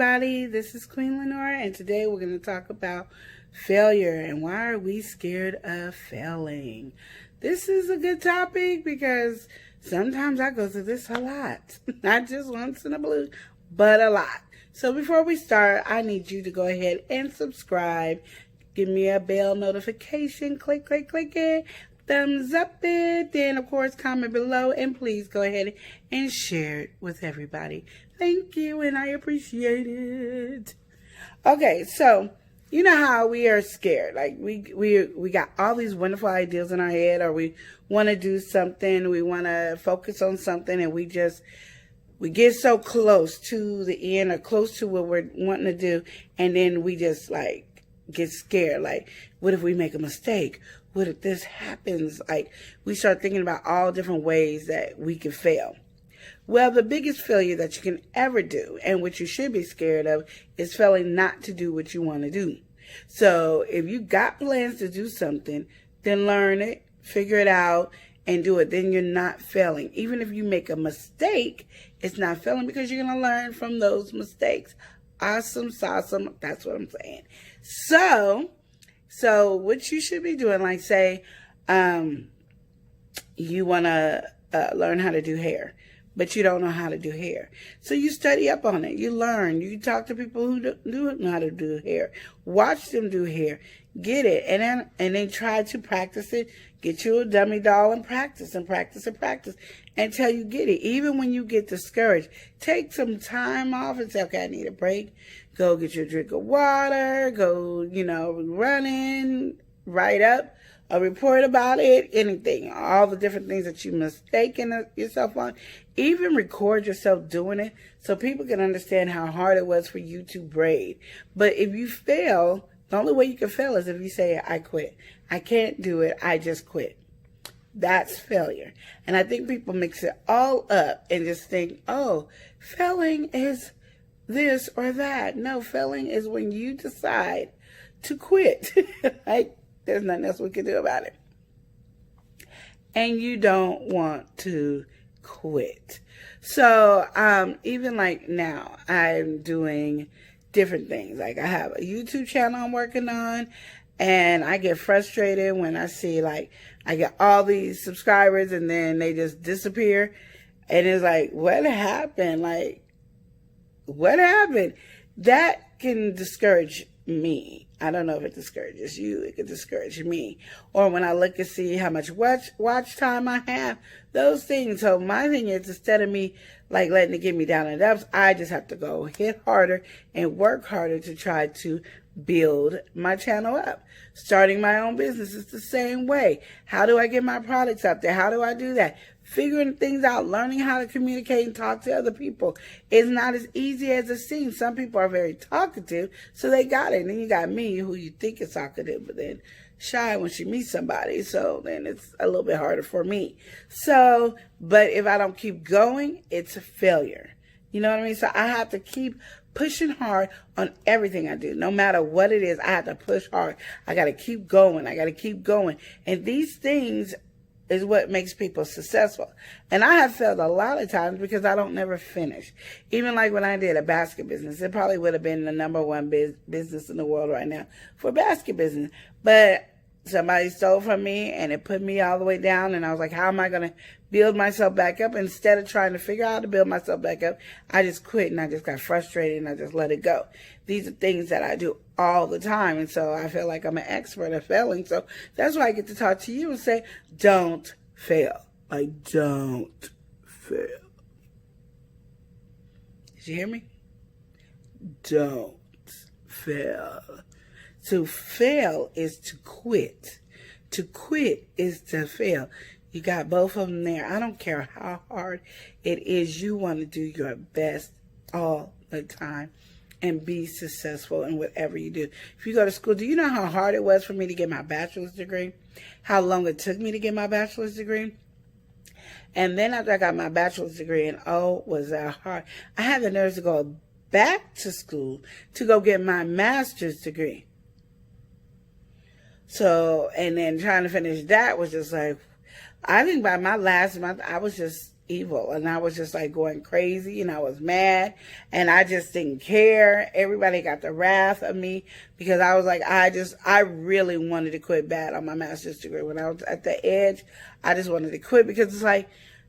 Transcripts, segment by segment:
everybody, this is Queen Lenora, and today we're going to talk about failure and why are we scared of failing. This is a good topic because sometimes I go through this a lot, not just once in a blue, but a lot. So before we start, I need you to go ahead and subscribe, give me a bell notification, click it, thumbs up it, then of course comment below, and please go ahead and share it with everybody. Thank you, and I appreciate it. Okay, so you know how we are scared. Like we got all these wonderful ideas in our head, or we want to do something, we want to focus on something, and we get so close to the end or close to what we're wanting to do, and then we just like get scared. Like, what if we make a mistake? What if this happens? Like, we start thinking about all different ways that we could fail. Well, the biggest failure that you can ever do, and what you should be scared of, is failing not to do what you want to do. So if you got plans to do something, then learn it, figure it out, and do it. Then you're not failing. Even if you make a mistake, it's not failing because you're going to learn from those mistakes. Awesome, sauceum. That's what I'm saying. So what you should be doing, like say, you want to learn how to do hair, but you don't know how to do hair. So you study up on it. You learn. You talk to people who do know how to do hair. Watch them do hair. Get it. And then try to practice it. Get you a dummy doll and practice until you get it. Even when you get discouraged, take some time off and say, okay, I need a break. Go get you a drink of water. Go, running, write up a report about it, anything, all the different things that you mistaken yourself on. Even record yourself doing it so people can understand how hard it was for you to braid. But if you fail, the only way you can fail is if you say, I quit. I can't do it. I just quit. That's failure. And I think people mix it all up and just think, oh, failing is this or that. No, failing is when you decide to quit. Like, there's nothing else we can do about it. And you don't want to quit. So even like now, I'm doing different things. Like I have a YouTube channel I'm working on, and I get frustrated when I see like I get all these subscribers and then they just disappear. And it's like, what happened? Like, what happened? That can discourage me. I don't know if it discourages you. It could discourage me. Or when I look and see how much watch time I have, those things. So my thing is, instead of me like letting it get me down in the dumps, I just have to go hit harder and work harder to try to build my channel up. Starting my own business is the same way. How do I get my products out there? How do I do that? Figuring things out, learning how to communicate and talk to other people is not as easy as it seems. Some people are very talkative, so they got it. And then you got me, who you think is talkative, but then shy when she meets somebody. So then it's a little bit harder for me. So, but if I don't keep going, it's a failure. You know what I mean? So I have to keep pushing hard on everything I do. No matter what it is, I have to push hard. I got to keep going. And these things is what makes people successful. And I have failed a lot of times because I don't never finish. Even like when I did a basket business, it probably would have been the #1 business in the world right now for basket business. But somebody stole from me and it put me all the way down. And I was like, how am I going to build myself back up? Instead of trying to figure out how to build myself back up, I just quit and I just got frustrated and I just let it go. These are things that I do all the time. And so I feel like I'm an expert at failing. So that's why I get to talk to you and say, don't fail. Like, don't fail. Did you hear me? Don't fail. To fail is to quit. To quit is to fail. You got both of them there. I don't care how hard it is. You want to do your best all the time and be successful in whatever you do. If you go to school, do you know how hard it was for me to get my bachelor's degree? How long it took me to get my bachelor's degree? And then after I got my bachelor's degree, and oh, was that hard. I had the nerve to go back to school to go get my master's degree. So, and then trying to finish that was just like, I think by my last month, I was just evil, and I was just like going crazy, and I was mad, and I just didn't care. Everybody got the wrath of me because I was like, I really wanted to quit bad on my master's degree. When I was at the edge, I just wanted to quit because it's like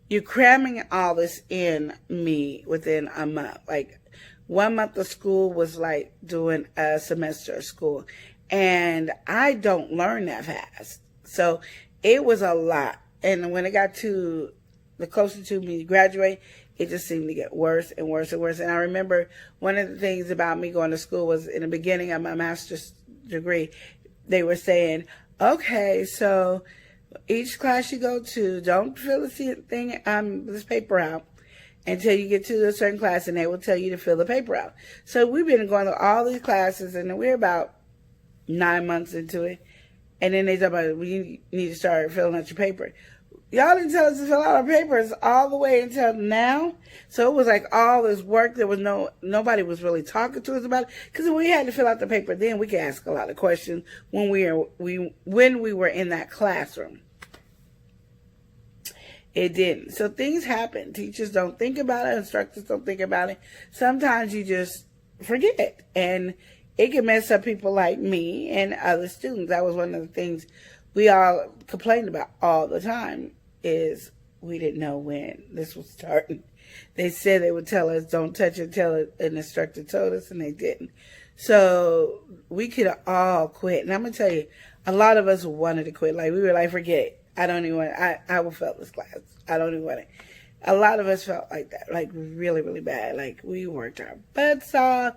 you're cramming all this in me within a month. Like 1 month of school was like doing a semester of school, and I don't learn that fast, so it was a lot. And when it got to the closer to me graduate, it just seemed to get worse and worse and worse. And I remember one of the things about me going to school was in the beginning of my master's degree, they were saying, okay, so each class you go to, don't fill this paper out until you get to a certain class, and they will tell you to fill the paper out. So we've been going to all these classes, and we're about 9 months into it. And then they talk about, we need to start filling out your paper. Y'all didn't tell us to fill out our papers all the way until now. So it was like all this work. There was nobody was really talking to us about it. Because when we had to fill out the paper, then we could ask a lot of questions when we were in that classroom. It didn't. So things happen. Teachers don't think about it. Instructors don't think about it. Sometimes you just forget. And it can mess up people like me and other students. That was one of the things we all complained about all the time, is we didn't know when this was starting. They said they would tell us, don't touch it until an instructor told us, and they didn't. So we could have all quit. And I'm going to tell you, a lot of us wanted to quit. Like, we were like, forget it. I don't even want it. I will fail this class. I don't even want it. A lot of us felt like that, like really, really bad. Like, we worked our butts off.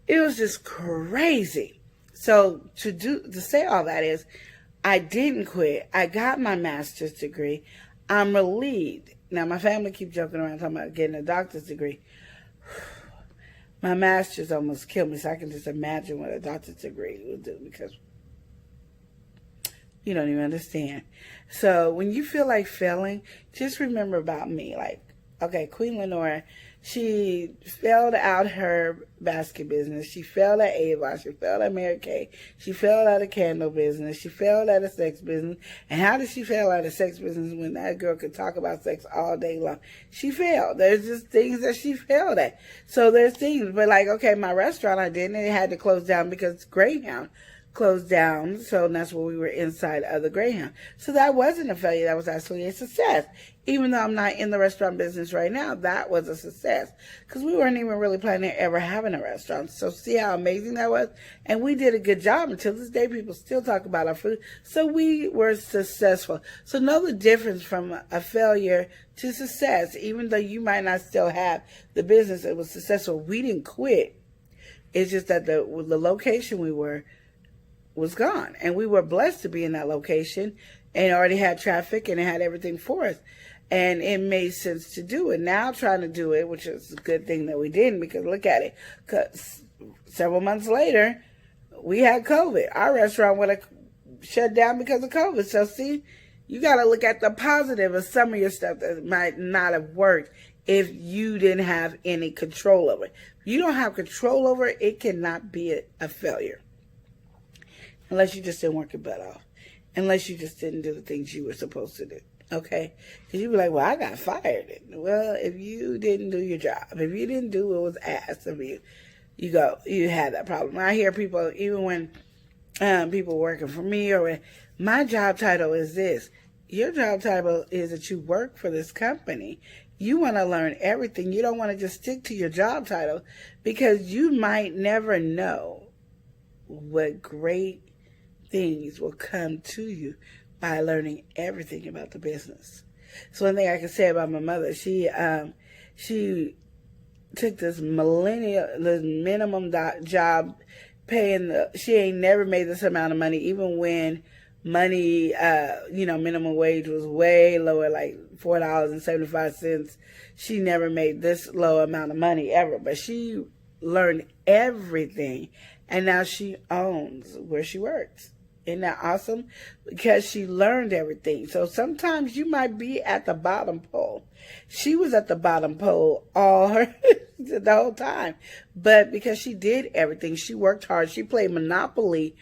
It was just crazy. So to say all that is, I didn't quit. I got my master's degree. I'm relieved. Now, my family keeps joking around talking about getting a doctor's degree. My master's almost killed me, so I can just imagine what a doctor's degree would do, because you don't even understand. So when you feel like failing, just remember about me. Like, okay, Queen Lenora, she failed out her basket business. She failed at Avon. She failed at Mary Kay. She failed at a candle business. She failed at a sex business. And how did she fail at a sex business when that girl could talk about sex all day long? She failed. There's just things that she failed at. So there's things. But like, okay, my restaurant I did, and it had to close down because Greyhound closed down. So that's where we were inside of the Greyhound. So that wasn't a failure. That was actually a success. Even though I'm not in the restaurant business right now, that was a success, because we weren't even really planning on ever having a restaurant. So see how amazing that was? And we did a good job. Until this day, people still talk about our food. So we were successful. So know the difference from a failure to success. Even though you might not still have the business, it was successful. We didn't quit. It's just that the location we were was gone. And we were blessed to be in that location and already had traffic and it had everything for us. And it made sense to do it. Now trying to do it, which is a good thing that we didn't, because look at it. 'Cause several months later, we had COVID. Our restaurant would have shut down because of COVID. So see, you got to look at the positive of some of your stuff that might not have worked if you didn't have any control over it. If you don't have control over it, it cannot be a failure. Unless you just didn't work your butt off. Unless you just didn't do the things you were supposed to do. Okay? Because you'd be like, well, I got fired. Well, if you didn't do your job, if you didn't do what was asked of you, you had that problem. I hear people, even when people working for me, or when my job title is this. Your job title is that you work for this company. You want to learn everything. You don't want to just stick to your job title, because you might never know what great things will come to you by learning everything about the business. So one thing I can say about my mother, she took this minimum job, she ain't never made this amount of money, even when money, minimum wage was way lower, like $4.75. She never made this low amount of money ever, but she learned everything, and now she owns where she works. Isn't that awesome? Because she learned everything. So sometimes you might be at the bottom pole. She was at the bottom pole the whole time. But because she did everything, she worked hard, she played Monopoly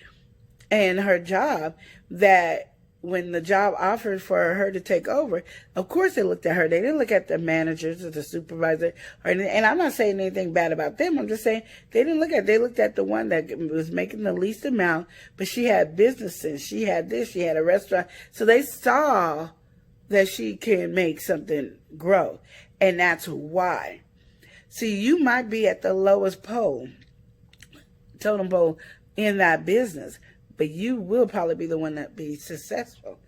in her job, that when the job offered for her to take over, of course they looked at her. They didn't look at the managers or the supervisor or anything. And I'm not saying anything bad about them. I'm just saying they didn't look at. They looked at the one that was making the least amount, but she had businesses. She had this. She had a restaurant. So they saw that she can make something grow, and that's why. See, you might be at the lowest totem pole in that business, but you will probably be the one that be successful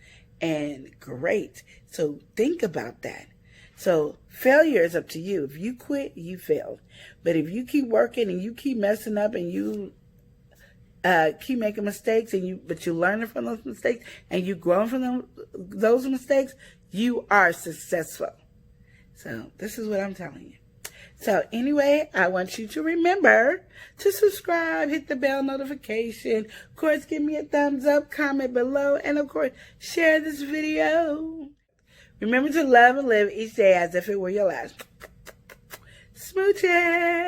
and great. So think about that. So failure is up to you. If you quit, you failed. But if you keep working and you keep messing up and you keep making mistakes but you learning from those mistakes and you growing from those mistakes, you are successful. So this is what I'm telling you. So anyway, I want you to remember to subscribe, hit the bell notification. Of course, give me a thumbs up, comment below, and of course, share this video. Remember to love and live each day as if it were your last. Smooches!